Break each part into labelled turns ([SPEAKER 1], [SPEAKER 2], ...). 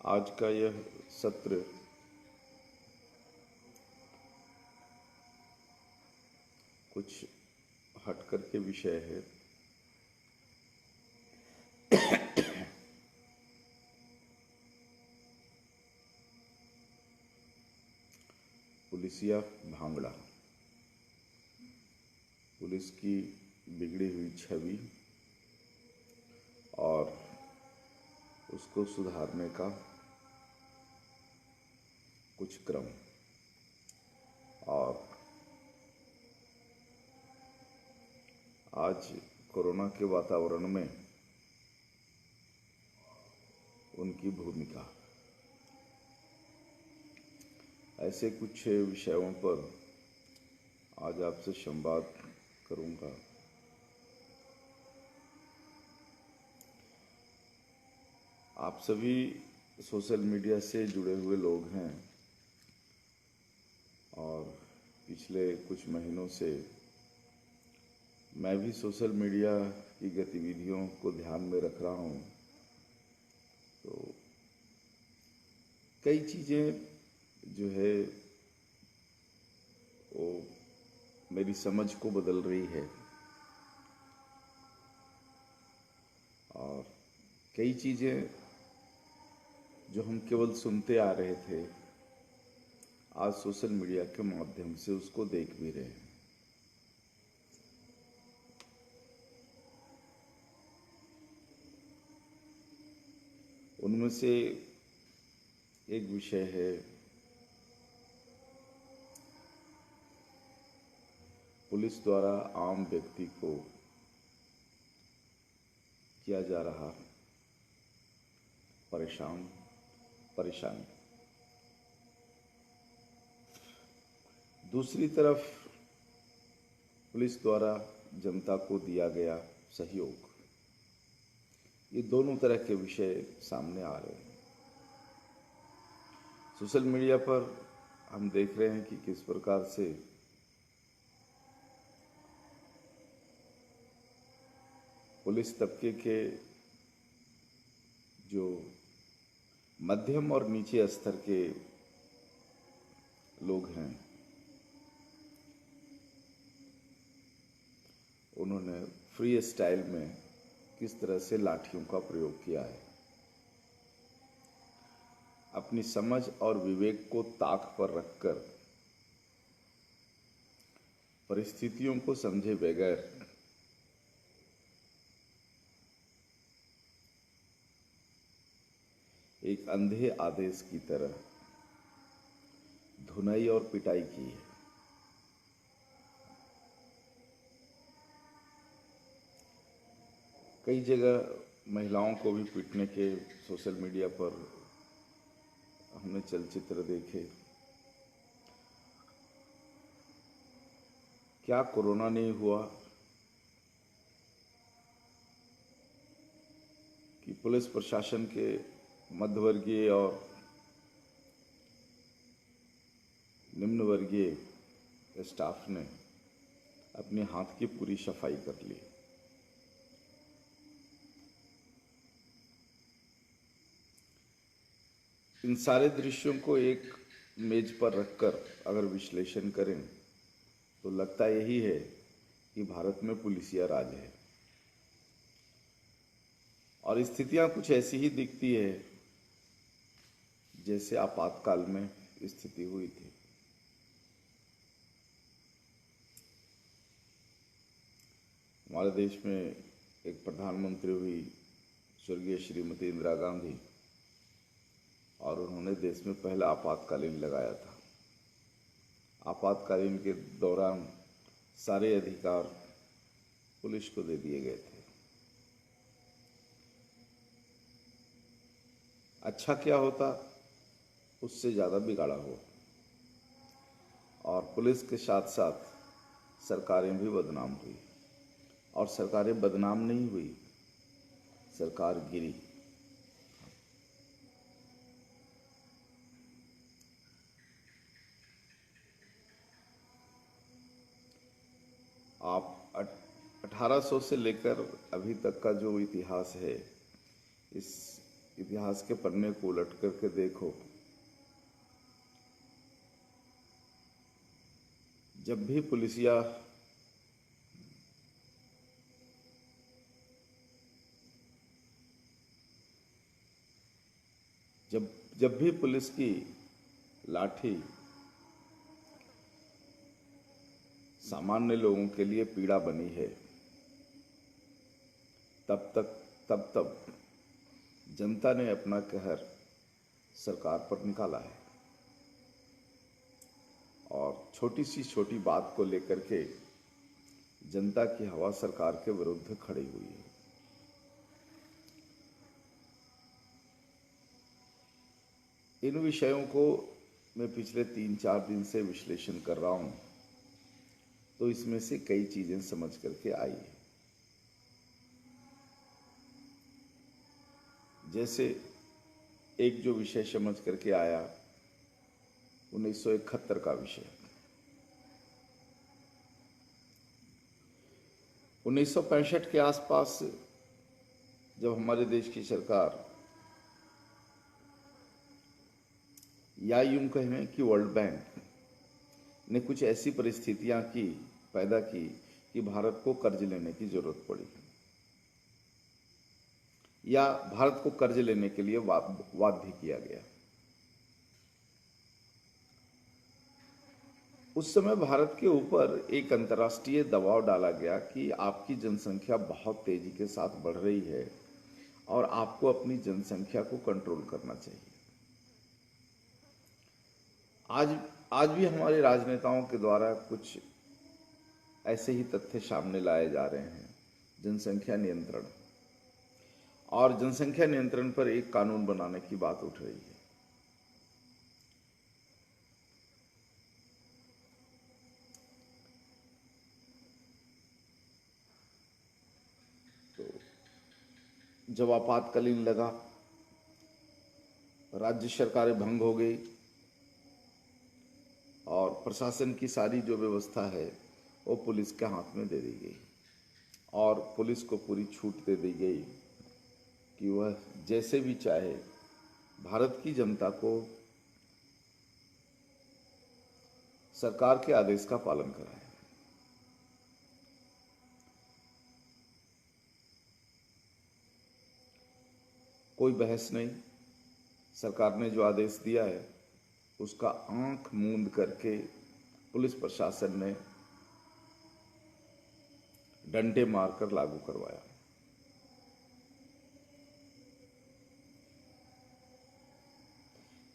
[SPEAKER 1] आज का यह सत्र कुछ हटकर के विषय है। पुलिसिया भांगड़ा, पुलिस की बिगड़ी हुई छवि और उसको सुधारने का कुछ क्रम। और आज कोरोना के वातावरण में उनकी भूमिका, ऐसे कुछ विषयों पर आज आपसे संवाद करूंगा। आप सभी सोशल मीडिया से जुड़े हुए लोग हैं और पिछले कुछ महीनों से मैं भी सोशल मीडिया की गतिविधियों को ध्यान में रख रहा हूँ। तो कई चीज़ें जो है वो मेरी समझ को बदल रही है और कई चीज़ें जो हम केवल सुनते आ रहे थे, आज सोशल मीडिया के माध्यम से उसको देख भी रहे हैं। उनमें से एक विषय है पुलिस द्वारा आम व्यक्ति को किया जा रहा परेशानी। दूसरी तरफ पुलिस द्वारा जनता को दिया गया सहयोग। ये दोनों तरह के विषय सामने आ रहे हैं। सोशल मीडिया पर हम देख रहे हैं कि किस प्रकार से पुलिस तबके के जो मध्यम और नीचे स्तर के लोग हैं, उन्होंने फ्री स्टाइल में किस तरह से लाठियों का प्रयोग किया है। अपनी समझ और विवेक को ताक पर रखकर परिस्थितियों को समझे बगैर एक अंधे आदेश की तरह धुनाई और पिटाई की है। कई जगह महिलाओं को भी पीटने के सोशल मीडिया पर हमने चलचित्र देखे। क्या कोरोना नहीं हुआ कि पुलिस प्रशासन के मध्यवर्गीय और निम्न वर्गीय स्टाफ ने अपने हाथ की पूरी सफाई कर ली। इन सारे दृश्यों को एक मेज पर रखकर अगर विश्लेषण करें तो लगता यही है कि भारत में पुलिसिया राज है और स्थितियां कुछ ऐसी ही दिखती है जैसे आपातकाल में स्थिति हुई थी। हमारे देश में एक प्रधानमंत्री हुई स्वर्गीय श्रीमती इंदिरा गांधी और उन्होंने देश में पहला आपातकालीन लगाया था। आपातकालीन के दौरान सारे अधिकार पुलिस को दे दिए गए थे। अच्छा क्या होता, उससे ज़्यादा बिगाड़ा हुआ और पुलिस के साथ साथ सरकारें भी बदनाम हुई और सरकारें बदनाम नहीं हुई, सरकार गिरी। आप 1800 से लेकर अभी तक का जो इतिहास है, इस इतिहास के पन्ने को उलट करके देखो, जब भी पुलिसिया जब भी पुलिस की लाठी सामान्य लोगों के लिए पीड़ा बनी है, तब जनता ने अपना कहर सरकार पर निकाला है और छोटी सी छोटी बात को लेकर के जनता की हवा सरकार के विरुद्ध खड़ी हुई है। इन विषयों को मैं पिछले 3-4 दिन से विश्लेषण कर रहा हूं, तो इसमें से कई चीजें समझ करके आई है। जैसे एक जो विषय समझ करके आया 1971 का विषय। 1965 के आसपास जब हमारे देश की सरकार, या यूं कहें कि वर्ल्ड बैंक ने कुछ ऐसी परिस्थितियां पैदा की कि भारत को कर्ज लेने की जरूरत पड़ी, या भारत को कर्ज लेने के लिए बाध्य किया गया। उस समय भारत के ऊपर एक अंतर्राष्ट्रीय दबाव डाला गया कि आपकी जनसंख्या बहुत तेजी के साथ बढ़ रही है और आपको अपनी जनसंख्या को कंट्रोल करना चाहिए। आज भी हमारे राजनेताओं के द्वारा कुछ ऐसे ही तथ्य सामने लाए जा रहे हैं। जनसंख्या नियंत्रण, और जनसंख्या नियंत्रण पर एक कानून बनाने की बात उठ रही है। तो जब आपातकालीन लगा, राज्य सरकारें भंग हो गई और प्रशासन की सारी जो व्यवस्था है वो पुलिस के हाथ में दे दी गई और पुलिस को पूरी छूट दे दी गई कि वह जैसे भी चाहे भारत की जनता को सरकार के आदेश का पालन कराए। कोई बहस नहीं, सरकार ने जो आदेश दिया है उसका आंख मूंद करके पुलिस प्रशासन ने डंडे मारकर लागू करवाया।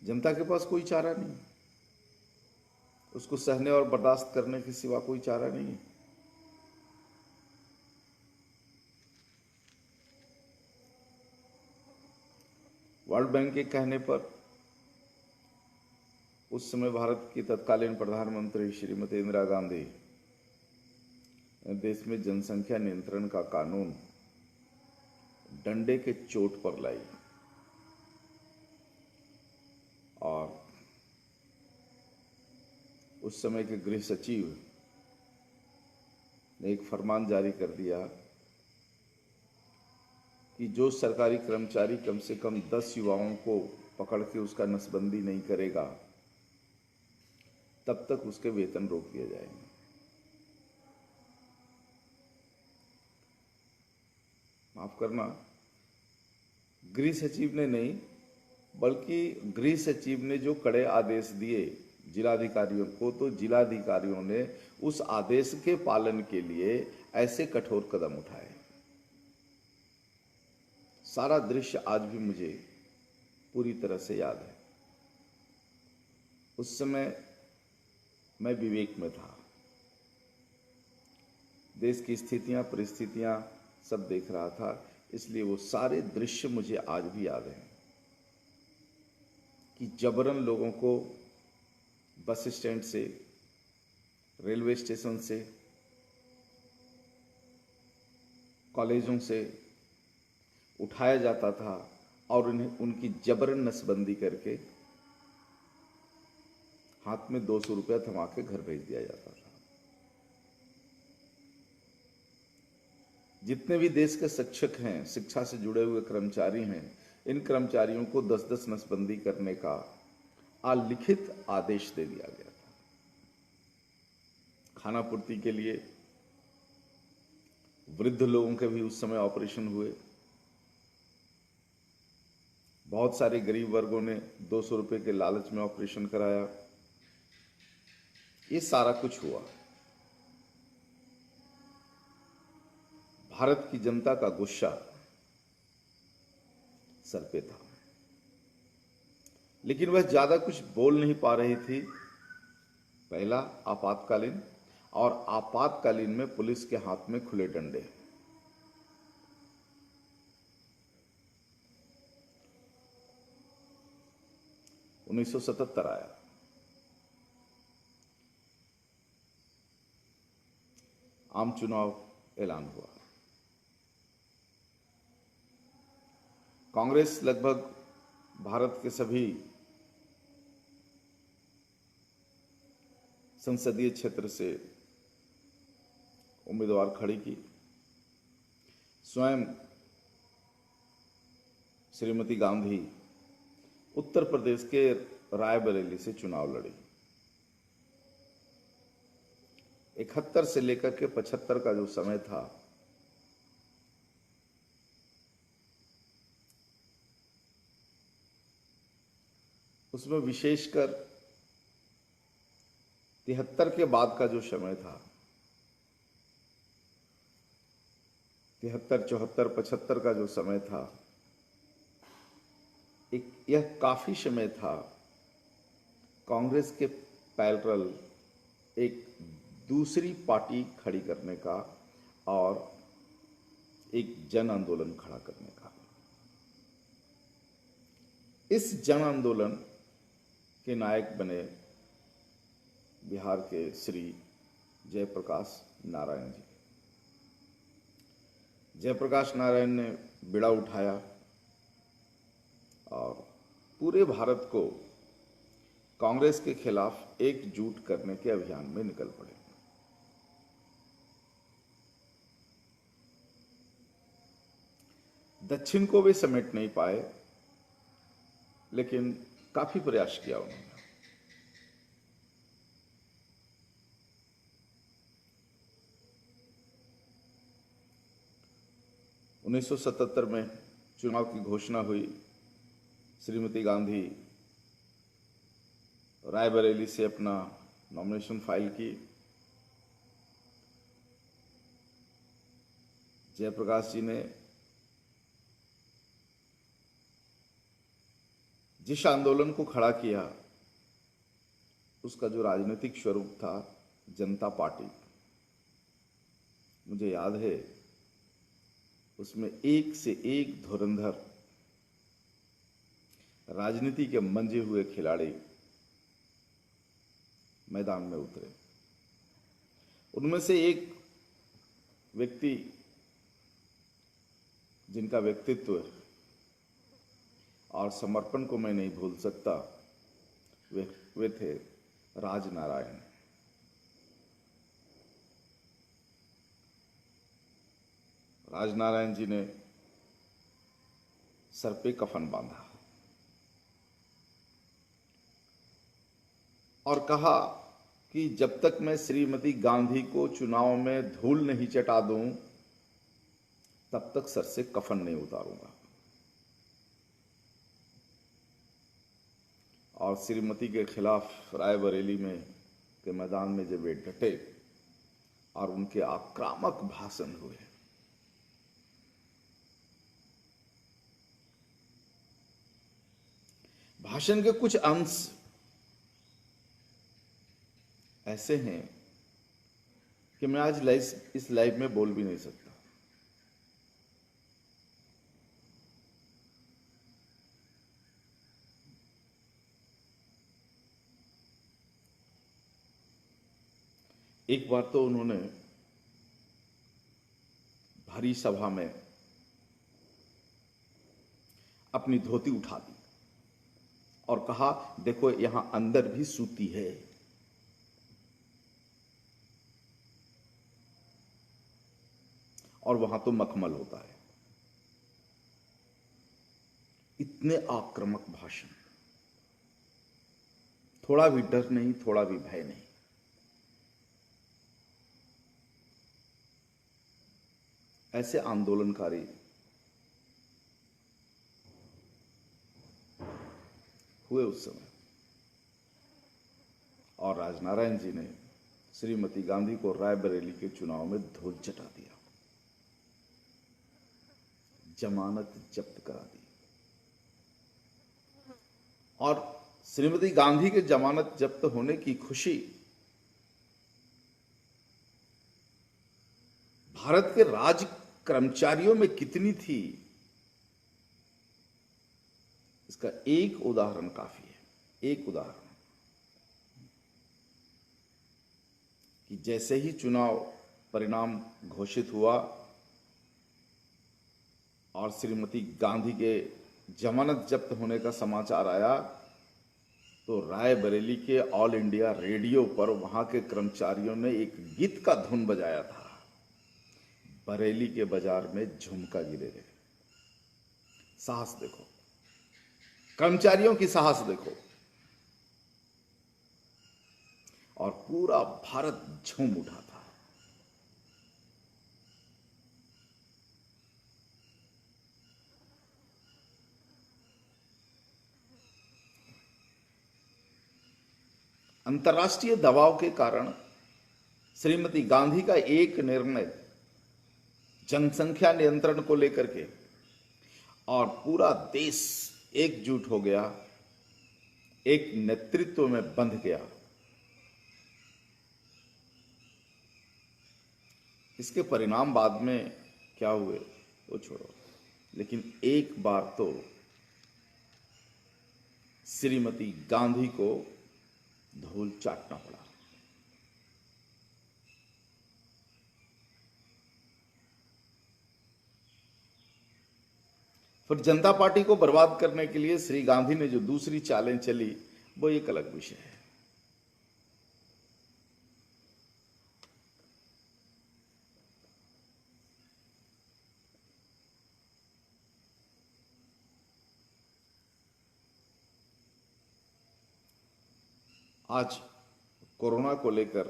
[SPEAKER 1] जनता के पास कोई चारा नहीं, उसको सहने और बर्दाश्त करने के सिवा कोई चारा नहीं है। वर्ल्ड बैंक के कहने पर उस समय भारत की तत्कालीन प्रधानमंत्री श्रीमती इंदिरा गांधी ने देश में जनसंख्या नियंत्रण का कानून डंडे के चोट पर लाई और उस समय के गृह सचिव ने एक फरमान जारी कर दिया कि जो सरकारी कर्मचारी कम से कम 10 युवाओं को पकड़ के उसका नसबंदी नहीं करेगा तब तक उसके वेतन रोक दिए जाएंगे। माफ करना, गृह सचिव ने नहीं बल्कि गृह सचिव ने जो कड़े आदेश दिए जिलाधिकारियों को, तो जिलाधिकारियों ने उस आदेश के पालन के लिए ऐसे कठोर कदम उठाए। सारा दृश्य आज भी मुझे पूरी तरह से याद है। उस समय मैं विवेक में था, देश की स्थितियां परिस्थितियां सब देख रहा था, इसलिए वो सारे दृश्य मुझे आज भी याद हैं कि जबरन लोगों को बस स्टैंड से, रेलवे स्टेशन से, कॉलेजों से उठाया जाता था और उन्हें उनकी जबरन नसबंदी करके हाथ में 200 रुपया थमा के घर भेज दिया जाता था। जितने भी देश के शिक्षक हैं, शिक्षा से जुड़े हुए कर्मचारी हैं, इन कर्मचारियों को 10-10 नसबंदी करने का अलिखित आदेश दे दिया गया था। खाना पूर्ति के लिए वृद्ध लोगों के भी उस समय ऑपरेशन हुए। बहुत सारे गरीब वर्गों ने 200 रुपए के लालच में ऑपरेशन कराया। ये सारा कुछ हुआ। भारत की जनता का गुस्सा सर पे था, लेकिन वह ज्यादा कुछ बोल नहीं पा रही थी। पहला आपातकालीन, और आपातकालीन में पुलिस के हाथ में खुले डंडे। उन्नीस सौ 77 आया। आम चुनाव ऐलान हुआ। कांग्रेस लगभग भारत के सभी संसदीय क्षेत्र से उम्मीदवार खड़ी की। स्वयं श्रीमती गांधी उत्तर प्रदेश के रायबरेली से चुनाव लड़ी। 71 से लेकर के 75 का जो समय था, उसमें विशेषकर 73 के बाद का जो समय था, 73, 74, 75 का जो समय था, यह काफी समय था कांग्रेस के पैरेलल एक दूसरी पार्टी खड़ी करने का और एक जन आंदोलन खड़ा करने का। इस जन आंदोलन के नायक बने बिहार के श्री जयप्रकाश नारायण जी। जयप्रकाश नारायण ने बीड़ा उठाया और पूरे भारत को कांग्रेस के खिलाफ एकजुट करने के अभियान में निकल पड़े। दक्षिण को वे समेट नहीं पाए, लेकिन काफी प्रयास किया उन्होंने। उन्नीस सौ 77 में चुनाव की घोषणा हुई। श्रीमती गांधी रायबरेली से अपना नॉमिनेशन फाइल की। जयप्रकाश जी ने जिस आंदोलन को खड़ा किया, उसका जो राजनीतिक स्वरूप था, जनता पार्टी, मुझे याद है उसमें एक से एक धुरंधर राजनीति के मंजे हुए खिलाड़ी मैदान में उतरे। उनमें से एक व्यक्ति जिनका व्यक्तित्व और समर्पण को मैं नहीं भूल सकता, वे थे राजनारायण। राजनारायण जी ने सर पे कफन बांधा और कहा कि जब तक मैं श्रीमती गांधी को चुनाव में धूल नहीं चटा दूं, तब तक सर से कफन नहीं उतारूंगा। और श्रीमती के खिलाफ रायबरेली में के मैदान में जब वे डटे और उनके आक्रामक भाषण हुए, भाषण के कुछ अंश ऐसे हैं कि मैं आज इस लाइव में बोल भी नहीं सकता। एक बार तो उन्होंने भरी सभा में अपनी धोती उठा दी और कहा, देखो यहां अंदर भी सूती है। और वहां तो मखमल होता है। इतने आक्रामक भाषण, थोड़ा भी डर नहीं, थोड़ा भी भय नहीं। ऐसे आंदोलनकारी हुए उस समय, और राजनारायण जी ने श्रीमती गांधी को रायबरेली के चुनाव में धूल चटा दिया, जमानत जब्त करा दी। और श्रीमती गांधी के जमानत जब्त होने की खुशी भारत के राज कर्मचारियों में कितनी थी, इसका एक उदाहरण काफी है। एक उदाहरण कि जैसे ही चुनाव परिणाम घोषित हुआ और श्रीमती गांधी के जमानत जब्त होने का समाचार आया, तो रायबरेली के ऑल इंडिया रेडियो पर वहां के कर्मचारियों ने एक गीत का धुन बजाया था, बरेली के बाजार में झुमका गिरे रे। साहस देखो, कर्मचारियों की साहस देखो। और पूरा भारत झूम उठा था। अंतर्राष्ट्रीय दबाव के कारण श्रीमती गांधी का एक निर्णय जनसंख्या नियंत्रण को लेकर के, और पूरा देश एकजुट हो गया, एक नेतृत्व में बंध गया। इसके परिणाम बाद में क्या हुए वो छोड़ो, लेकिन एक बार तो श्रीमती गांधी को धूल चाटना पड़ा। फिर जनता पार्टी को बर्बाद करने के लिए श्री गांधी ने जो दूसरी चालें चली, वो एक अलग विषय है। आज कोरोना को लेकर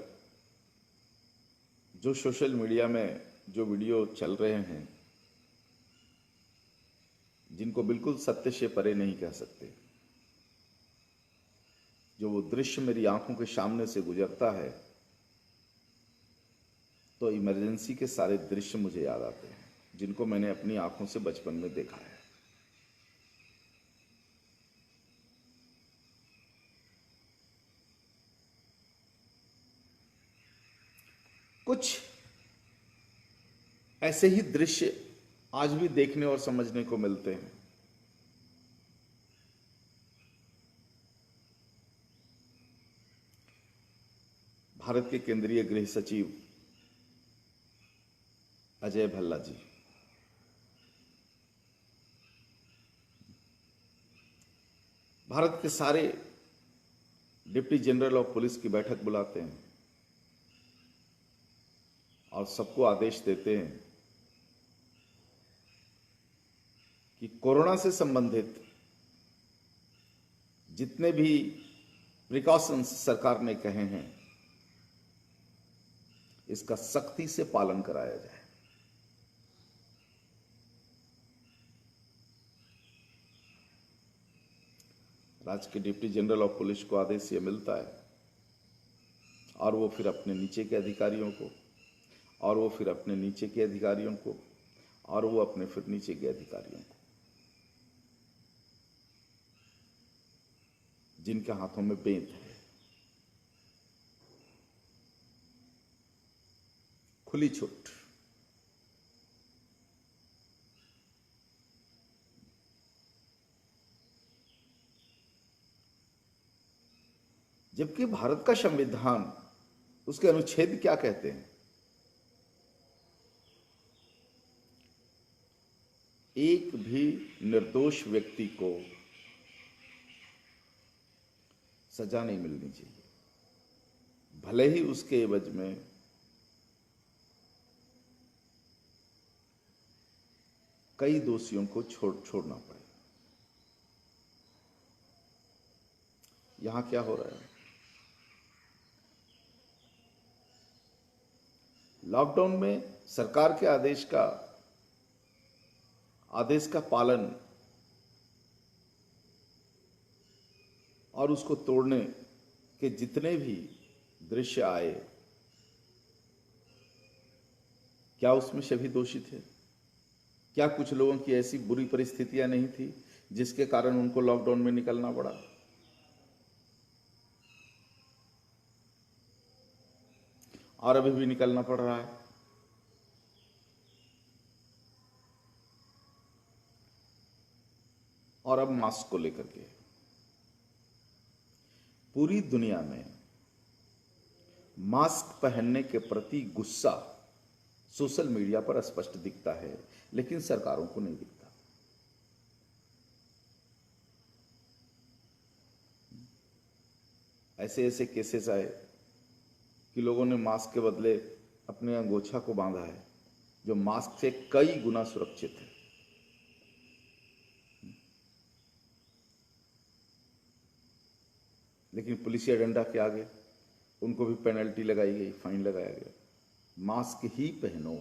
[SPEAKER 1] जो सोशल मीडिया में जो वीडियो चल रहे हैं, जिनको बिल्कुल सत्य से परे नहीं कह सकते, जो वो दृश्य मेरी आंखों के सामने से गुजरता है, तो इमरजेंसी के सारे दृश्य मुझे याद आते हैं, जिनको मैंने अपनी आंखों से बचपन में देखा है। कुछ ऐसे ही दृश्य आज भी देखने और समझने को मिलते हैं। भारत के केंद्रीय गृह सचिव अजय भल्ला जी, भारत के सारे डिप्टी जनरल ऑफ पुलिस की बैठक बुलाते हैं और सबको आदेश देते हैं कि कोरोना से संबंधित जितने भी प्रिकॉशंस सरकार ने कहे हैं, इसका सख्ती से पालन कराया जाए। राज्य के डिप्टी जनरल ऑफ पुलिस को आदेश ये मिलता है, और वो फिर अपने नीचे के अधिकारियों को, और वो फिर अपने नीचे के अधिकारियों को, और वो अपने फिर नीचे के अधिकारियों को, जिनके हाथों में बेंत है, खुली छूट। जबकि भारत का संविधान, उसके अनुच्छेद क्या कहते हैं? एक भी निर्दोष व्यक्ति को सजा नहीं मिलनी चाहिए, भले ही उसके एवज में कई दोषियों को छोड़ना पड़े। यहां क्या हो रहा है? लॉकडाउन में सरकार के आदेश का पालन और उसको तोड़ने के जितने भी दृश्य आए, क्या उसमें सभी दोषी थे? क्या कुछ लोगों की ऐसी बुरी परिस्थितियां नहीं थी जिसके कारण उनको लॉकडाउन में निकलना पड़ा? और अभी भी निकलना पड़ रहा है। और अब मास्क को लेकर के पूरी दुनिया में मास्क पहनने के प्रति गुस्सा सोशल मीडिया पर स्पष्ट दिखता है, लेकिन सरकारों को नहीं दिखता। ऐसे ऐसे केसेस आए कि लोगों ने मास्क के बदले अपने अंगोछा को बांधा है, जो मास्क से कई गुना सुरक्षित है। लेकिन पुलिसिया डंडा के आगे उनको भी पेनल्टी लगाई गई, फाइन लगाया गया। मास्क ही पहनो।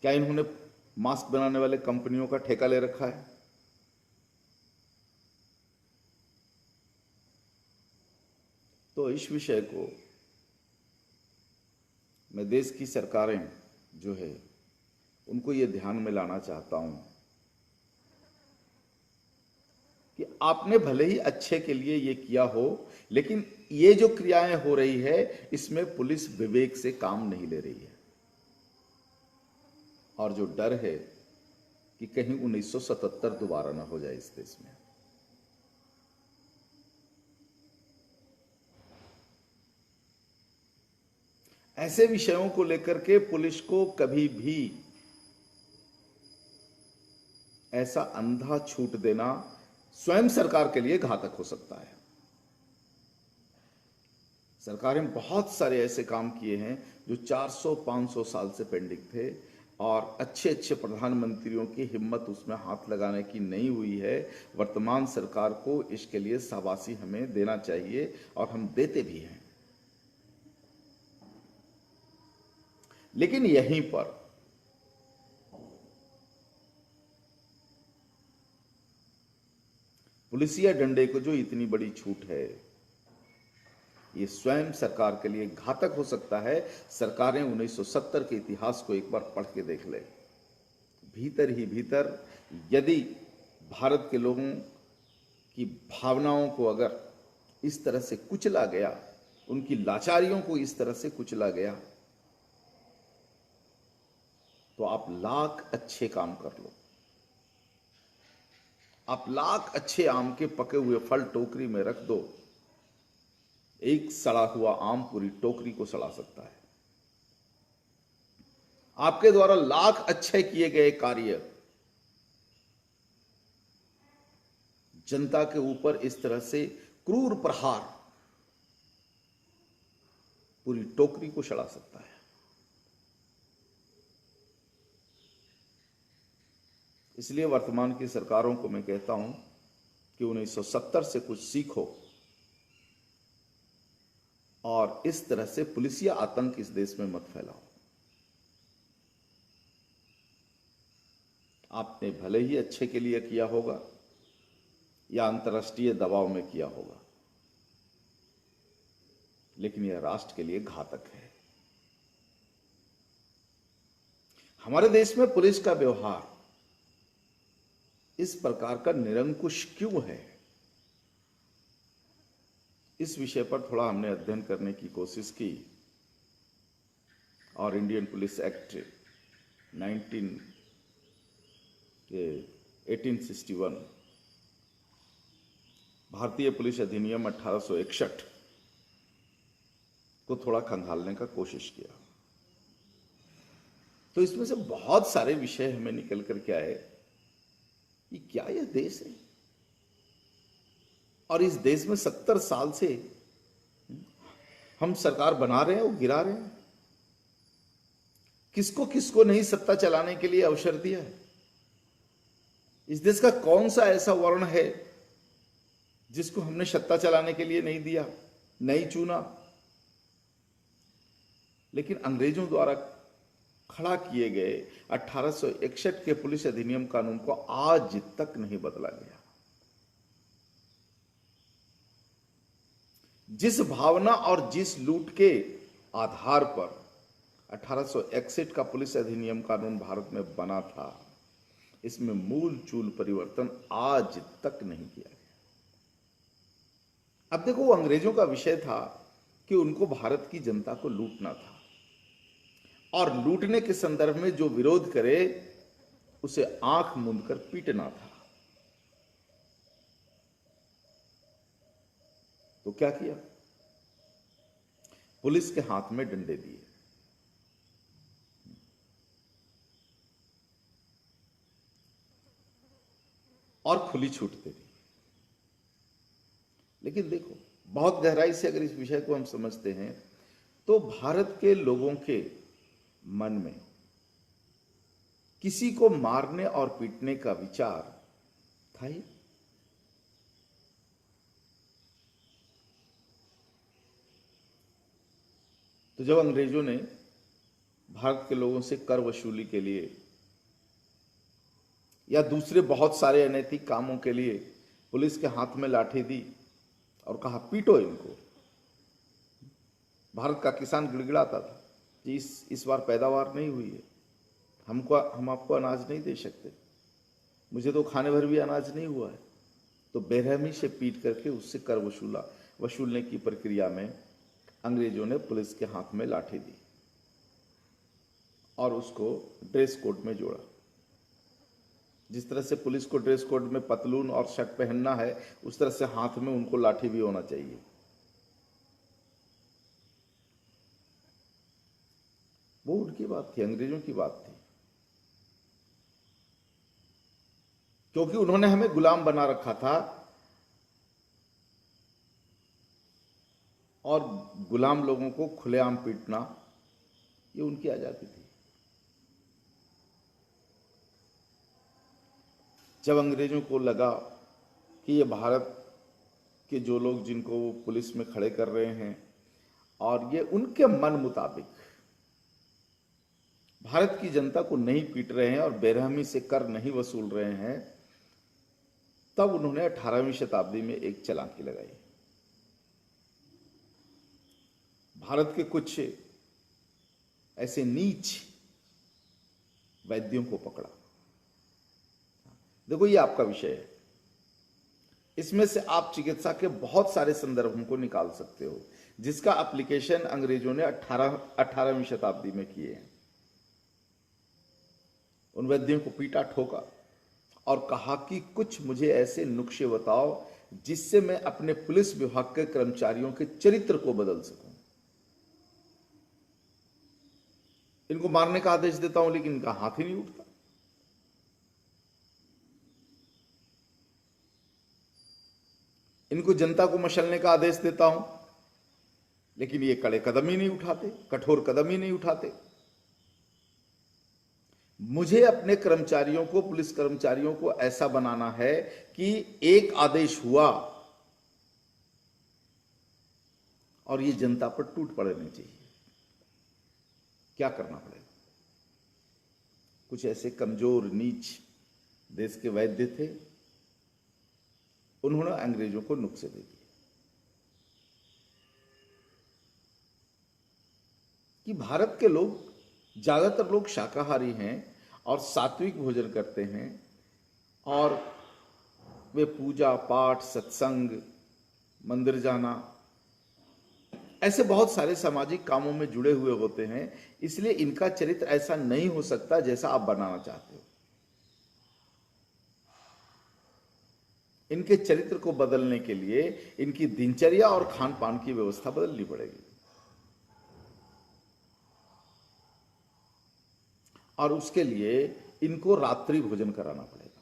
[SPEAKER 1] क्या इन्होंने मास्क बनाने वाले कंपनियों का ठेका ले रखा है? तो इस विषय को मैं देश की सरकारें जो है उनको ये ध्यान में लाना चाहता हूं कि आपने भले ही अच्छे के लिए ये किया हो, लेकिन ये जो क्रियाएं हो रही है इसमें पुलिस विवेक से काम नहीं ले रही है। और जो डर है कि कहीं 1977 दोबारा ना हो जाए इस देश में। ऐसे विषयों को लेकर के पुलिस को कभी भी ऐसा अंधा छूट देना स्वयं सरकार के लिए घातक हो सकता है। सरकारें बहुत सारे ऐसे काम किए हैं जो 400-500 साल से पेंडिंग थे, और अच्छे अच्छे प्रधानमंत्रियों की हिम्मत उसमें हाथ लगाने की नहीं हुई है। वर्तमान सरकार को इसके लिए शाबाशी हमें देना चाहिए, और हम देते भी हैं। लेकिन यहीं पर पुलिसिया डंडे को जो इतनी बड़ी छूट है, ये स्वयं सरकार के लिए घातक हो सकता है। सरकारें 1970 के इतिहास को एक बार पढ़ के देख ले। भीतर ही भीतर यदि भारत के लोगों की भावनाओं को अगर इस तरह से कुचला गया, उनकी लाचारियों को इस तरह से कुचला गया, तो आप लाख अच्छे काम कर लो, आप लाख अच्छे आम के पके हुए फल टोकरी में रख दो, एक सड़ा हुआ आम पूरी टोकरी को सड़ा सकता है। आपके द्वारा लाख अच्छे किए गए कार्य जनता के ऊपर इस तरह से क्रूर प्रहार पूरी टोकरी को सड़ा सकता है। इसलिए वर्तमान की सरकारों को मैं कहता हूं कि 1970 से कुछ सीखो, और इस तरह से पुलिसिया आतंक इस देश में मत फैलाओ। आपने भले ही अच्छे के लिए किया होगा या अंतर्राष्ट्रीय दबाव में किया होगा, लेकिन यह राष्ट्र के लिए घातक है। हमारे देश में पुलिस का व्यवहार इस प्रकार का निरंकुश क्यों है? इस विषय पर थोड़ा हमने अध्ययन करने की कोशिश की, और इंडियन पुलिस एक्ट 1861, भारतीय पुलिस अधिनियम 1861 को थोड़ा खंगालने का कोशिश किया। तो इसमें से बहुत सारे विषय हमें निकल करके आए कि क्या यह देश है, और इस देश में 70 साल से हम सरकार बना रहे हैं और गिरा रहे हैं। किसको किसको नहीं सत्ता चलाने के लिए अवसर दिया है। इस देश का कौन सा ऐसा वर्ण है जिसको हमने सत्ता चलाने के लिए नहीं दिया, नहीं चुना? लेकिन अंग्रेजों द्वारा खड़ा किए गए 1861 के पुलिस अधिनियम कानून को आज तक नहीं बदला गया। जिस भावना और जिस लूट के आधार पर 1861 का पुलिस अधिनियम कानून भारत में बना था, इसमें मूल चूल परिवर्तन आज तक नहीं किया गया। अब देखो, अंग्रेजों का विषय था कि उनको भारत की जनता को लूटना था, और लूटने के संदर्भ में जो विरोध करे उसे आंख मूंदकर पीटना था। तो क्या किया? पुलिस के हाथ में डंडे दिए और खुली छूट दे दी। लेकिन देखो, बहुत गहराई से अगर इस विषय को हम समझते हैं तो भारत के लोगों के मन में किसी को मारने और पीटने का विचार था ही। तो जब अंग्रेजों ने भारत के लोगों से कर वसूली के लिए या दूसरे बहुत सारे अनैतिक कामों के लिए पुलिस के हाथ में लाठी दी और कहा पीटो इनको, भारत का किसान गिड़गिड़ाता था कि इस बार पैदावार नहीं हुई है, हम आपको अनाज नहीं दे सकते, मुझे तो खाने भर भी अनाज नहीं हुआ है। तो बेरहमी से पीट करके उससे कर वसूलने की प्रक्रिया में अंग्रेजों ने पुलिस के हाथ में लाठी दी और उसको ड्रेस कोड में जोड़ा। जिस तरह से पुलिस को ड्रेस कोड में पतलून और शर्ट पहनना है, उस तरह से हाथ में उनको लाठी भी होना चाहिए। वो उनकी बात थी, अंग्रेजों की बात थी, क्योंकि उन्होंने हमें गुलाम बना रखा था और गुलाम लोगों को खुलेआम पीटना ये उनकी आजादी थी। जब अंग्रेजों को लगा कि ये भारत के जो लोग जिनको वो पुलिस में खड़े कर रहे हैं और ये उनके मन मुताबिक भारत की जनता को नहीं पीट रहे हैं और बेरहमी से कर नहीं वसूल रहे हैं, तब उन्होंने 18वीं शताब्दी में एक चालाकी लगाई। भारत के कुछ ऐसे नीच वैद्यों को पकड़ा। देखो, ये आपका विषय है, इसमें से आप चिकित्सा के बहुत सारे संदर्भों को निकाल सकते हो जिसका एप्लीकेशन अंग्रेजों ने 18वीं शताब्दी में किए हैं। उन वैद्यों को पीटा, ठोका और कहा कि कुछ मुझे ऐसे नुस्खे बताओ जिससे मैं अपने पुलिस विभाग के कर्मचारियों के चरित्र को बदल सकूं। इनको मारने का आदेश देता हूं लेकिन इनका हाथ ही नहीं उठता। इनको जनता को मसलने का आदेश देता हूं लेकिन ये कड़े कदम ही नहीं उठाते, कठोर कदम ही नहीं उठाते। मुझे अपने कर्मचारियों को, पुलिस कर्मचारियों को ऐसा बनाना है कि एक आदेश हुआ और ये जनता पर टूट पड़नी चाहिए। क्या करना पड़ेगा? कुछ ऐसे कमजोर नीच देश के वैद्य थे, उन्होंने अंग्रेजों को नुस्खे दे दिए कि भारत के लोग, ज्यादातर लोग शाकाहारी हैं और सात्विक भोजन करते हैं और वे पूजा पाठ, सत्संग, मंदिर जाना, ऐसे बहुत सारे सामाजिक कामों में जुड़े हुए होते हैं। इसलिए इनका चरित्र ऐसा नहीं हो सकता जैसा आप बनाना चाहते हो। इनके चरित्र को बदलने के लिए इनकी दिनचर्या और खान पान की व्यवस्था बदलनी पड़ेगी और उसके लिए इनको रात्रि भोजन कराना पड़ेगा,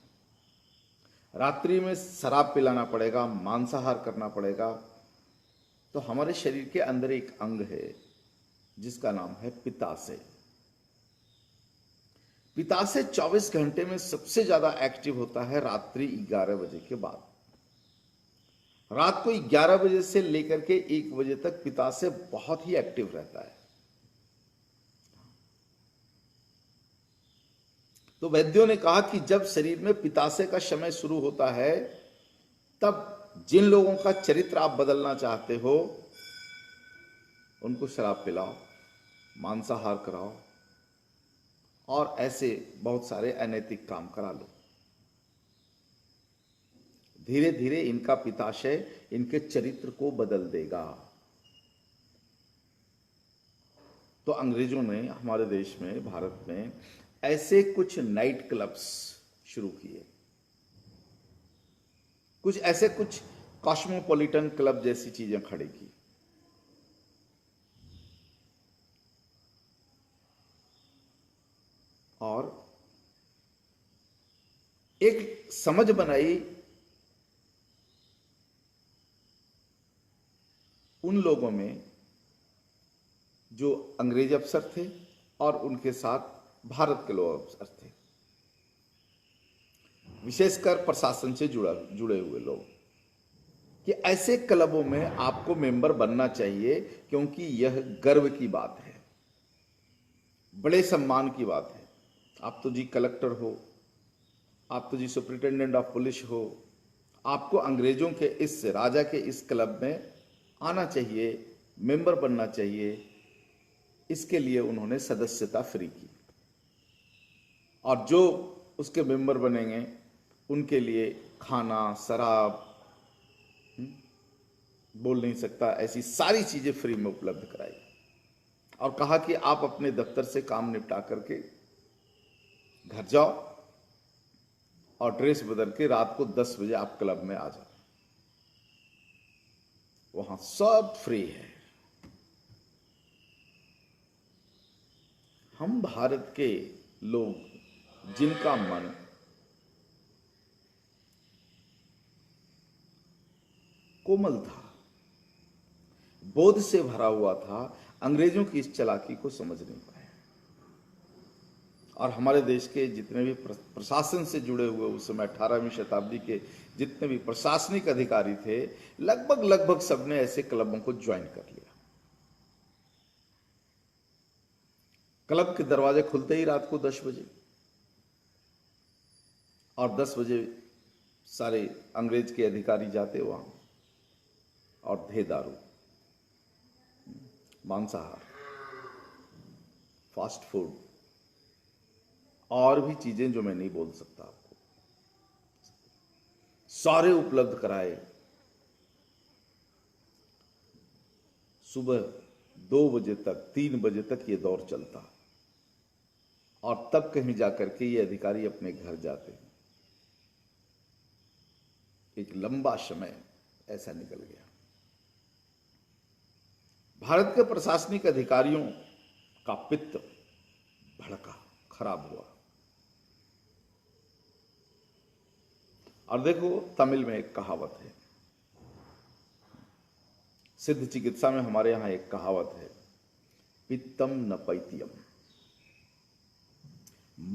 [SPEAKER 1] रात्रि में शराब पिलाना पड़ेगा, मांसाहार करना पड़ेगा। तो हमारे शरीर के अंदर एक अंग है जिसका नाम है पित्ताशय। पितासे 24 घंटे में सबसे ज्यादा एक्टिव होता है रात्रि 11 बजे के बाद। रात को 11 बजे से लेकर के 1 बजे तक पितासे बहुत ही एक्टिव रहता है। तो वैद्यों ने कहा कि जब शरीर में पिताशय का समय शुरू होता है, तब जिन लोगों का चरित्र आप बदलना चाहते हो उनको शराब पिलाओ, मांसाहार कराओ और ऐसे बहुत सारे अनैतिक काम करा लो। धीरे धीरे इनका पिताशय इनके चरित्र को बदल देगा। तो अंग्रेजों ने हमारे देश में, भारत में ऐसे कुछ नाइट क्लब्स शुरू किए, कुछ कॉस्मोपॉलिटन क्लब जैसी चीजें खड़ी की। और एक समझ बनाई उन लोगों में जो अंग्रेज अफसर थे और उनके साथ भारत के लोग अफसर थे, विशेषकर प्रशासन से जुड़े हुए लोग, कि ऐसे क्लबों में आपको मेंबर बनना चाहिए, क्योंकि यह गर्व की बात है, बड़े सम्मान की बात है। आप तो जी कलेक्टर हो, आप तो जी सुपरिटेंडेंट ऑफ पुलिस हो, आपको अंग्रेजों के इस राजा के इस क्लब में आना चाहिए, मेंबर बनना चाहिए। इसके लिए उन्होंने सदस्यता फ्री की और जो उसके मेंबर बनेंगे उनके लिए खाना, शराब, बोल नहीं सकता, ऐसी सारी चीजें फ्री में उपलब्ध कराई और कहा कि आप अपने दफ्तर से काम निपटा करके घर जाओ और ड्रेस बदल के रात को 10 बजे आप क्लब में आ जाओ, वहां सब फ्री है। हम भारत के लोग जिनका मन कोमल था, बोध से भरा हुआ था, अंग्रेजों की इस चालाकी को समझ नहीं पाए। और हमारे देश के जितने भी प्रशासन से जुड़े हुए उस समय 18वीं शताब्दी के जितने भी प्रशासनिक अधिकारी थे, लगभग सबने ऐसे क्लबों को ज्वाइन कर लिया। क्लब के दरवाजे खुलते ही रात को 10 बजे और 10 बजे सारे अंग्रेज के अधिकारी जाते वहां और ढे दारू, मांसाहार, फास्ट फूड और भी चीजें जो मैं नहीं बोल सकता आपको, सारे उपलब्ध कराए। सुबह 2 बजे तक, 3 बजे तक ये दौर चलता और तब कहीं जाकर के ये अधिकारी अपने घर जाते हैं। एक लंबा समय ऐसा निकल गया। भारत के प्रशासनिक अधिकारियों का पित्त भड़का, खराब हुआ। और देखो, तमिल में एक कहावत है, सिद्ध चिकित्सा में हमारे यहां एक कहावत है, पित्तम न पैत्यम।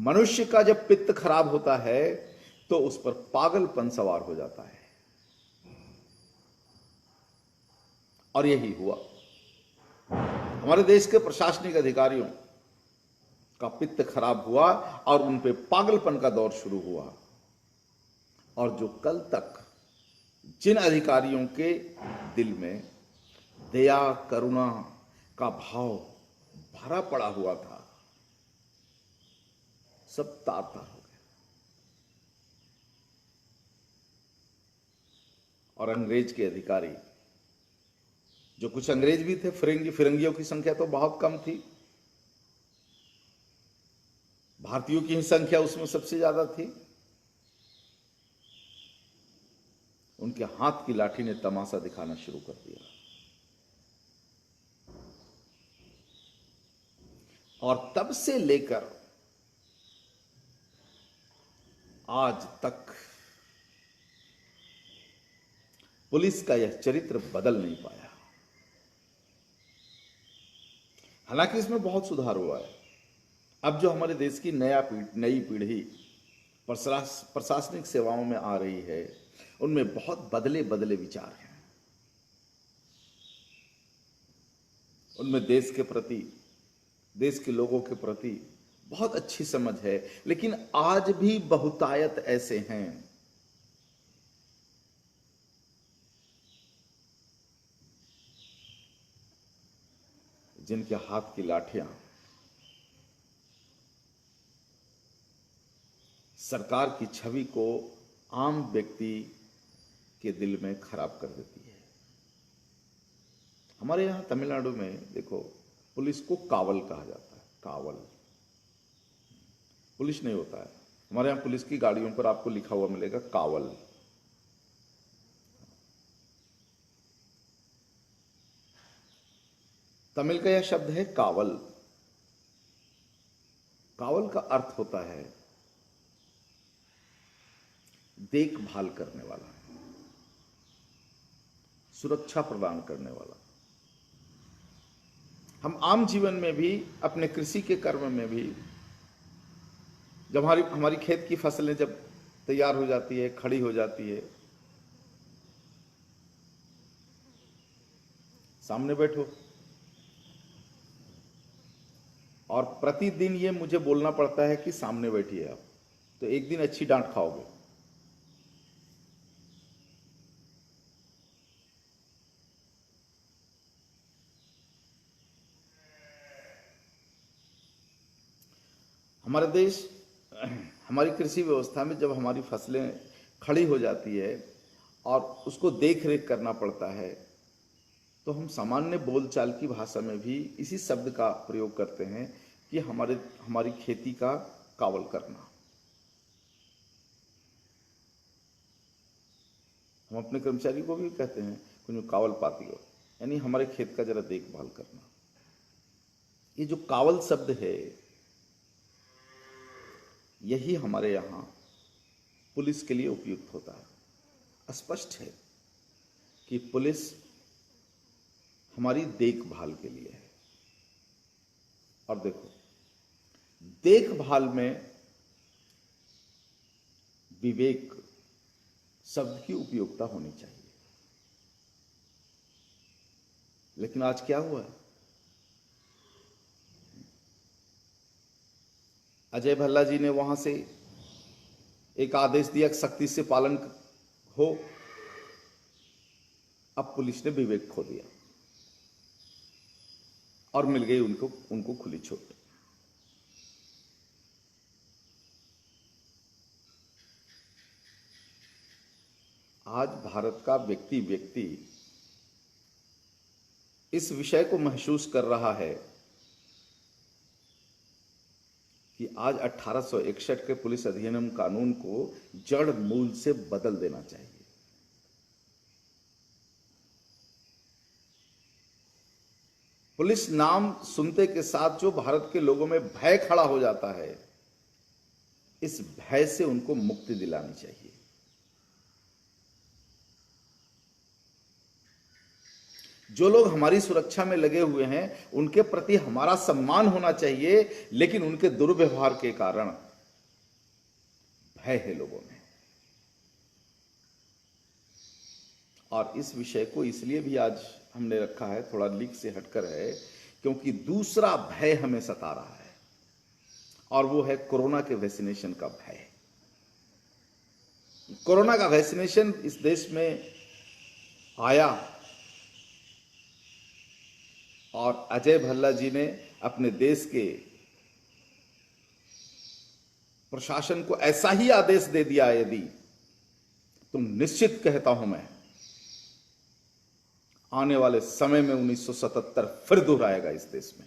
[SPEAKER 1] मनुष्य का जब पित्त खराब होता है तो उस पर पागलपन सवार हो जाता है, और यही हुआ। हमारे देश के प्रशासनिक अधिकारियों का पित्त खराब हुआ और उन पे पागलपन का दौर शुरू हुआ। और जो कल तक जिन अधिकारियों के दिल में दया, करुणा का भाव भरा पड़ा हुआ था, सब तार तार हो गए। और अंग्रेज के अधिकारी, जो कुछ अंग्रेज भी थे, फिरंगियों की संख्या तो बहुत कम थी, भारतीयों की संख्या उसमें सबसे ज्यादा थी, उनके हाथ की लाठी ने तमाशा दिखाना शुरू कर दिया। और तब से लेकर आज तक पुलिस का यह चरित्र बदल नहीं पाया। हालांकि इसमें बहुत सुधार हुआ है। अब जो हमारे देश की नई पीढ़ी प्रशासनिक सेवाओं में आ रही है, उनमें बहुत बदले बदले विचार हैं। उनमें देश के प्रति, देश के लोगों के प्रति बहुत अच्छी समझ है, लेकिन आज भी बहुतायत ऐसे हैं जिनके हाथ की लाठियां सरकार की छवि को आम व्यक्ति के दिल में खराब कर देती है। हमारे यहाँ तमिलनाडु में देखो, पुलिस को कावल कहा जाता है। कावल, पुलिस नहीं होता है। हमारे यहाँ पुलिस की गाड़ियों पर आपको लिखा हुआ मिलेगा कावल। तमिल का यह शब्द है कावल। कावल का अर्थ होता है देखभाल करने वाला, सुरक्षा प्रदान करने वाला। हम आम जीवन में भी, अपने कृषि के कर्म में भी, जब हमारी खेत की फसलें जब तैयार हो जाती है, खड़ी हो जाती है, सामने बैठो और प्रतिदिन ये मुझे बोलना पड़ता है कि सामने बैठिए आप, तो एक दिन अच्छी डांट खाओगे। हमारा देश, हमारी कृषि व्यवस्था में जब हमारी फसलें खड़ी हो जाती है और उसको देख रेख करना पड़ता है, तो हम सामान्य बोलचाल की भाषा में भी इसी शब्द का प्रयोग करते हैं कि हमारी खेती का कावल करना। हम अपने कर्मचारी को भी कहते हैं कुछ कावल पाती हो, यानी हमारे खेत का जरा देखभाल करना। ये जो कावल शब्द है, यही हमारे यहाँ पुलिस के लिए उपयुक्त होता है। स्पष्ट है कि पुलिस हमारी देखभाल के लिए है। और देखो, देखभाल में विवेक शब्द की उपयोगिता होनी चाहिए। लेकिन आज क्या हुआ है? अजय भल्ला जी ने वहां से एक आदेश दिया, सख्ती से पालन हो। अब पुलिस ने विवेक खो दिया और मिल गई उनको खुली छूट। आज भारत का व्यक्ति इस विषय को महसूस कर रहा है कि आज 1861 के पुलिस अधिनियम कानून को जड़ मूल से बदल देना चाहिए। पुलिस नाम सुनते के साथ जो भारत के लोगों में भय खड़ा हो जाता है, इस भय से उनको मुक्ति दिलानी चाहिए। जो लोग हमारी सुरक्षा में लगे हुए हैं, उनके प्रति हमारा सम्मान होना चाहिए, लेकिन उनके दुर्व्यवहार के कारण भय है लोगों में। और इस विषय को इसलिए भी आज हमने रखा है, थोड़ा लीक से हटकर है, क्योंकि दूसरा भय हमें सता रहा है, और वो है कोरोना के वैक्सीनेशन का भय। कोरोना का वैक्सीनेशन इस देश में आया और अजय भल्ला जी ने अपने देश के प्रशासन को ऐसा ही आदेश दे दिया, यदि तुम निश्चित कहता हूं मैं, आने वाले समय में 1977 फिर दोहराएगा इस देश में।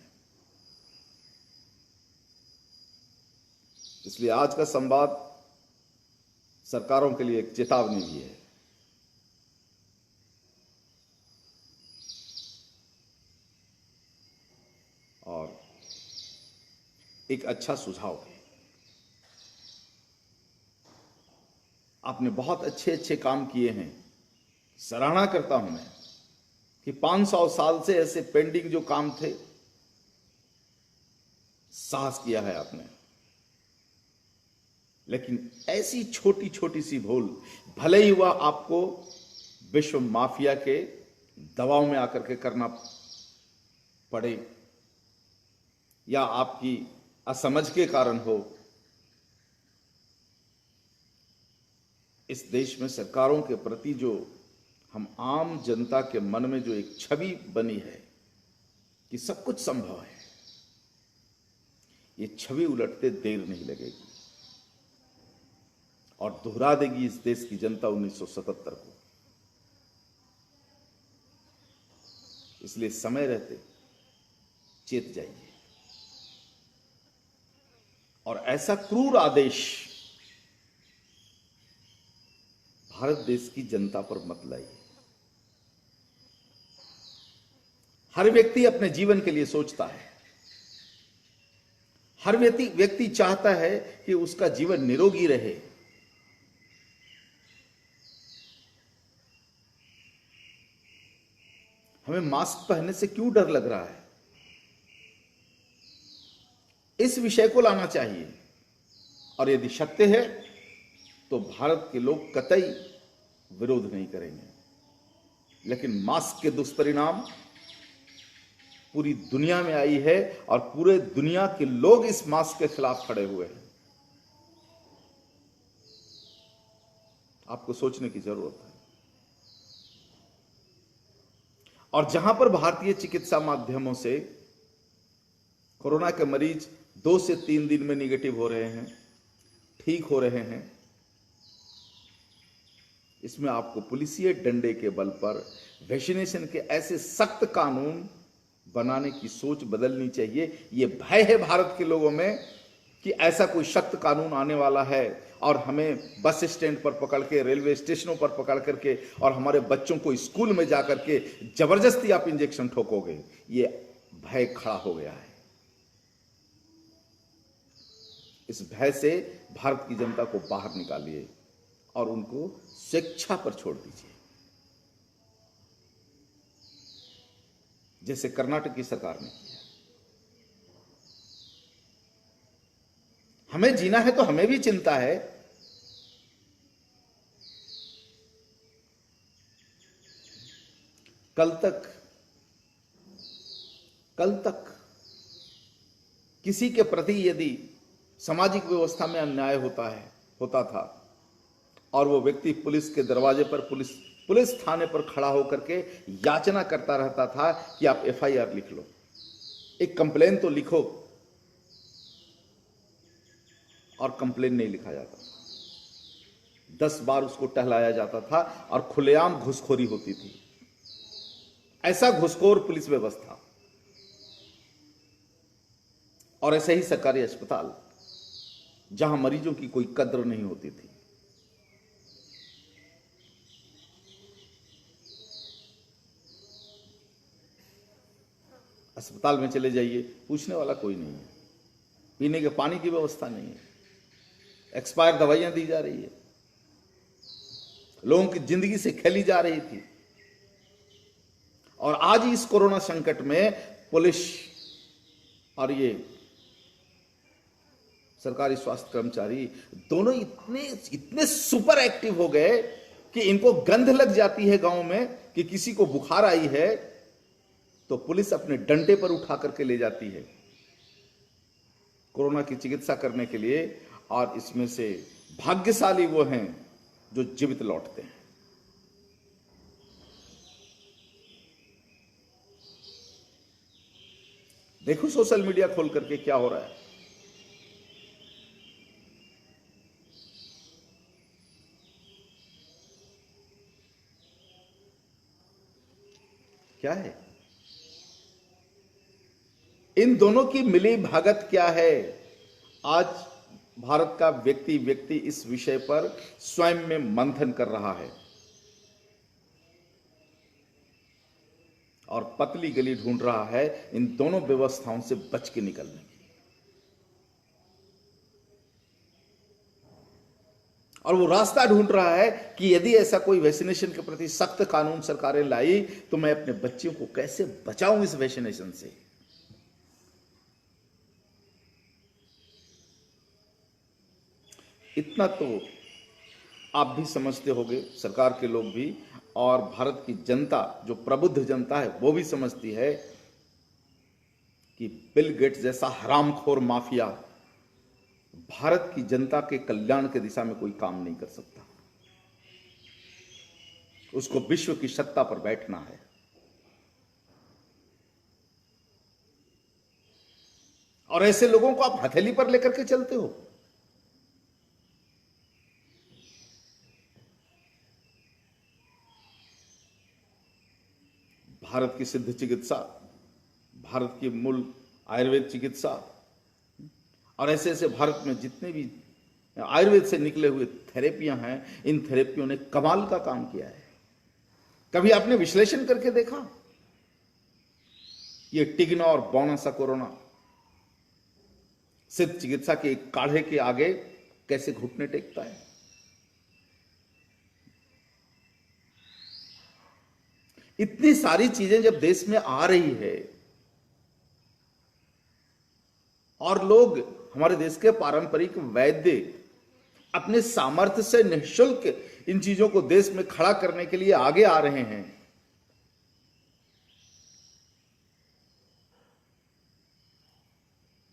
[SPEAKER 1] इसलिए आज का संवाद सरकारों के लिए एक चेतावनी भी है। और एक अच्छा सुझाव है। आपने बहुत अच्छे अच्छे काम किए हैं, सराहना करता हूं मैं कि 500 साल से ऐसे पेंडिंग जो काम थे, साहस किया है आपने। लेकिन ऐसी छोटी छोटी सी भूल, भले ही वह आपको विश्व माफिया के दबाव में आकर के करना पड़े या आपकी असमझ के कारण हो, इस देश में सरकारों के प्रति जो हम आम जनता के मन में जो एक छवि बनी है कि सब कुछ संभव है, ये छवि उलटते देर नहीं लगेगी और दोहरा देगी इस देश की जनता 1977 को। इसलिए समय रहते चेत जाइए और ऐसा क्रूर आदेश भारत देश की जनता पर मत लाइए। हर व्यक्ति अपने जीवन के लिए सोचता है, हर व्यक्ति चाहता है कि उसका जीवन निरोगी रहे। हमें मास्क पहनने से क्यों डर लग रहा है, इस विषय को लाना चाहिए। और यदि सत्य है तो भारत के लोग कतई विरोध नहीं करेंगे। लेकिन मास्क के दुष्परिणाम पूरी दुनिया में आई है और पूरे दुनिया के लोग इस मास्क के खिलाफ खड़े हुए हैं। आपको सोचने की जरूरत है। और जहां पर भारतीय चिकित्सा माध्यमों से कोरोना के मरीज 2 से 3 दिन में निगेटिव हो रहे हैं, ठीक हो रहे हैं, इसमें आपको पुलिसिए डंडे के बल पर वैक्सीनेशन के ऐसे सख्त कानून बनाने की सोच बदलनी चाहिए। ये भय है भारत के लोगों में कि ऐसा कोई सख्त कानून आने वाला है और हमें बस स्टैंड पर पकड़ के, रेलवे स्टेशनों पर पकड़ करके और हमारे बच्चों को स्कूल में जाकर के जबरदस्ती आप इंजेक्शन ठोकोगे। ये भय खड़ा हो गया है। इस भय से भारत की जनता को बाहर निकालिए और उनको स्वेच्छा पर छोड़ दीजिए। जैसे कर्नाटक की सरकार ने किया। हमें जीना है तो हमें भी चिंता है। कल तक किसी के प्रति यदि सामाजिक व्यवस्था में अन्याय होता था और वो व्यक्ति पुलिस के दरवाजे पर, पुलिस थाने पर खड़ा होकर के याचना करता रहता था कि आप एफआईआर लिख लो, एक कंप्लेन तो लिखो, और कंप्लेन नहीं लिखा जाता था। 10 बार उसको टहलाया जाता था और खुलेआम घुसखोरी होती थी। ऐसा घुसखोर पुलिस व्यवस्था और ऐसे ही सरकारी अस्पताल जहां मरीजों की कोई कद्र नहीं होती थी। अस्पताल में चले जाइए, पूछने वाला कोई नहीं है, पीने के पानी की व्यवस्था नहीं है, एक्सपायर दवाइयां दी जा रही है, लोगों की जिंदगी से खेली जा रही थी। और आज इस कोरोना संकट में पुलिस और ये सरकारी स्वास्थ्य कर्मचारी दोनों इतने सुपर एक्टिव हो गए कि इनको गंध लग जाती है गांव में कि किसी को बुखार आई है तो पुलिस अपने डंडे पर उठा करके ले जाती है कोरोना की चिकित्सा करने के लिए। और इसमें से भाग्यशाली वो हैं जो जीवित लौटते हैं। देखो सोशल मीडिया खोल करके क्या हो रहा है। क्या है इन दोनों की मिली भगत क्या है? आज भारत का व्यक्ति इस विषय पर स्वयं में मंथन कर रहा है और पतली गली ढूंढ रहा है इन दोनों व्यवस्थाओं से बच के निकलने की। और वो रास्ता ढूंढ रहा है कि यदि ऐसा कोई वैक्सीनेशन के प्रति सख्त कानून सरकारें लाई तो मैं अपने बच्चों को कैसे बचाऊं इस वैक्सीनेशन से। इतना तो आप भी समझते होंगे, सरकार के लोग भी, और भारत की जनता, जो प्रबुद्ध जनता है, वो भी समझती है कि बिल गेट्स जैसा हरामखोर माफिया भारत की जनता के कल्याण की दिशा में कोई काम नहीं कर सकता। उसको विश्व की सत्ता पर बैठना है। और ऐसे लोगों को आप हथेली पर लेकर के चलते हो। भारत की सिद्ध चिकित्सा, भारत की मूल आयुर्वेद चिकित्सा, और ऐसे ऐसे भारत में जितने भी आयुर्वेद से निकले हुए थेरेपियां हैं, इन थेरेपियों ने कमाल का काम किया है। कभी आपने विश्लेषण करके देखा ये टिग्ना और बौना सा कोरोना सिद्ध चिकित्सा के एक काढ़े के आगे कैसे घुटने टेकता है? इतनी सारी चीजें जब देश में आ रही है और लोग, हमारे देश के पारंपरिक वैद्य अपने सामर्थ्य से निःशुल्क इन चीजों को देश में खड़ा करने के लिए आगे आ रहे हैं,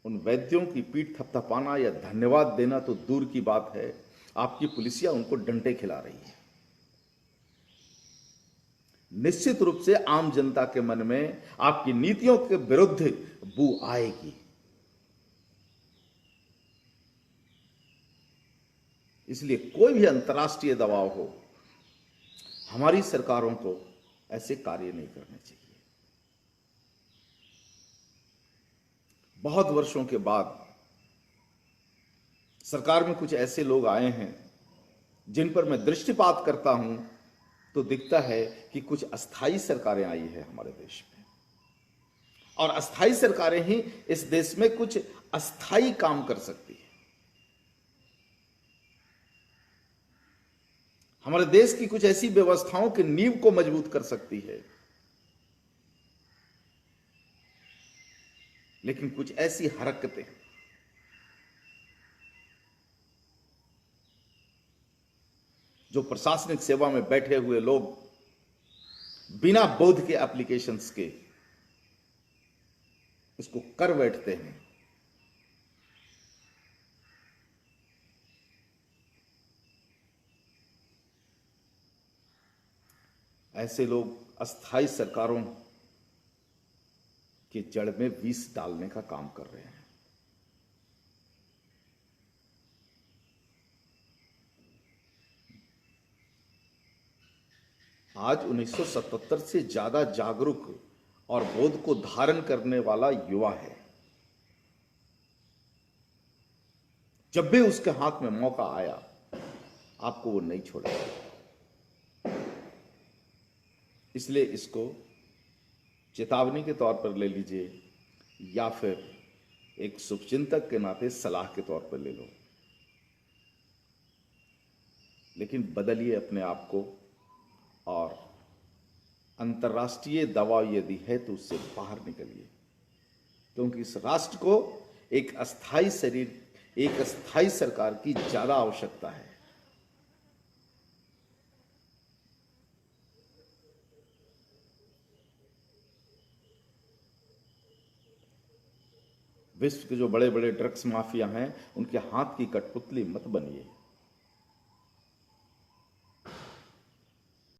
[SPEAKER 1] उन वैद्यों की पीठ थपथपाना या धन्यवाद देना तो दूर की बात है, आपकी पुलिसिया उनको डंडे खिला रही है। निश्चित रूप से आम जनता के मन में आपकी नीतियों के विरुद्ध बू आएगी। इसलिए कोई भी अंतर्राष्ट्रीय दबाव हो, हमारी सरकारों को ऐसे कार्य नहीं करने चाहिए। बहुत वर्षों के बाद सरकार में कुछ ऐसे लोग आए हैं जिन पर मैं दृष्टिपात करता हूं तो दिखता है कि कुछ अस्थाई सरकारें आई है हमारे देश में, और अस्थाई सरकारें ही इस देश में कुछ अस्थाई काम कर सकती है। हमारे देश की कुछ ऐसी व्यवस्थाओं की नींव को मजबूत कर सकती है, लेकिन कुछ ऐसी हरकतें जो प्रशासनिक सेवा में बैठे हुए लोग बिना बोध के एप्लीकेशंस के इसको कर बैठते हैं, ऐसे लोग अस्थाई सरकारों की जड़ में विष डालने का काम कर रहे हैं। आज 1977 से ज्यादा जागरूक और बोध को धारण करने वाला युवा है। जब भी उसके हाथ में मौका आया, आपको वो नहीं छोड़ेगा। इसलिए इसको चेतावनी के तौर पर ले लीजिए, या फिर एक शुभचिंतक के नाते सलाह के तौर पर ले लो, लेकिन बदलिए अपने आप को, और अंतर्राष्ट्रीय दबाव यदि है तो उससे बाहर निकलिए, क्योंकि इस राष्ट्र को एक अस्थाई शरीर, एक अस्थाई सरकार की ज्यादा आवश्यकता है। विश्व के जो बड़े बड़े ड्रग्स माफिया हैं, उनके हाथ की कठपुतली मत बनिए।